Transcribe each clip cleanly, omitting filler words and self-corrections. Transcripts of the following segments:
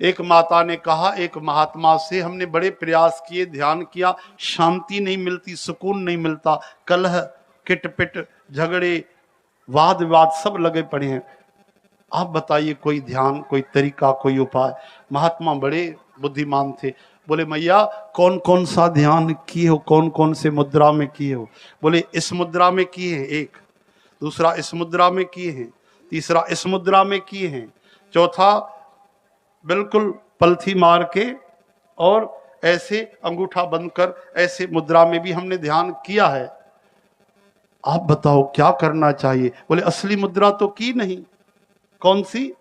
एक माता ने कहा, एक महात्मा से हमने बड़े प्रयास किए, ध्यान किया, शांति नहीं मिलती, सुकून नहीं मिलता, कलह, किटपिट, झगड़े, वाद विवाद सब लगे पड़े हैं। आप बताइए कोई ध्यान, कोई तरीका, कोई उपाय। महात्मा बड़े बुद्धिमान थे, बोले मैया कौन कौन सा ध्यान किए हो, कौन कौन से मुद्रा में किए हो? बोले इस मुद्रा में किए हैं एक, दूसरा इस मुद्रा में किए हैं, तीसरा इस मुद्रा में किए हैं, चौथा बिल्कुल पलथी मार के और ऐसे अंगूठा बंद कर ऐसे मुद्रा में भी हमने ध्यान किया है। आप बताओ क्या करना चाहिए? बोले असली मुद्रा तो की नहीं। कौन सी?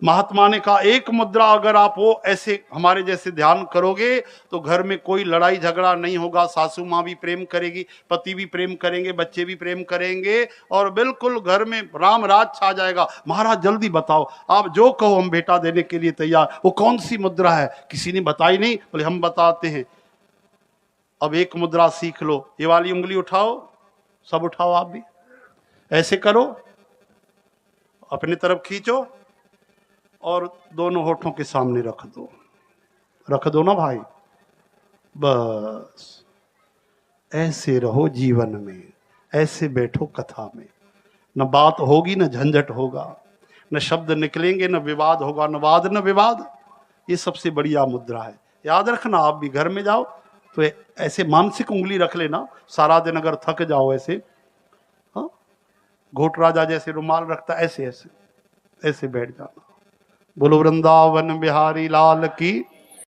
महात्मा ने कहा एक मुद्रा अगर आप वो ऐसे हमारे जैसे ध्यान करोगे तो घर में कोई लड़ाई झगड़ा नहीं होगा, सासू माँ भी प्रेम करेगी, पति भी प्रेम करेंगे, बच्चे भी प्रेम करेंगे और बिल्कुल घर में राम राज छा जाएगा। महाराज जल्दी बताओ, आप जो कहो हम बेटा देने के लिए तैयार। वो कौन सी मुद्रा है? किसी ने बताई नहीं। बोले हम बताते हैं। अब एक मुद्रा सीख लो, ये वाली उंगली उठाओ, सब उठाओ, आप भी ऐसे करो, अपने तरफ खींचो और दोनों होठों के सामने रख दो। रख दो ना भाई, बस ऐसे रहो जीवन में, ऐसे बैठो कथा में। न बात होगी न झंझट होगा, न शब्द निकलेंगे न विवाद होगा, न वाद न विवाद। ये सबसे बढ़िया मुद्रा है, याद रखना। आप भी घर में जाओ तो ऐसे मानसिक उंगली रख लेना। सारा दिन अगर थक जाओ ऐसे, हाँ, घोट राजा जैसे रुमाल रखता, ऐसे ऐसे ऐसे बैठ जाना। बोलो वृंदावन बिहारी लाल की।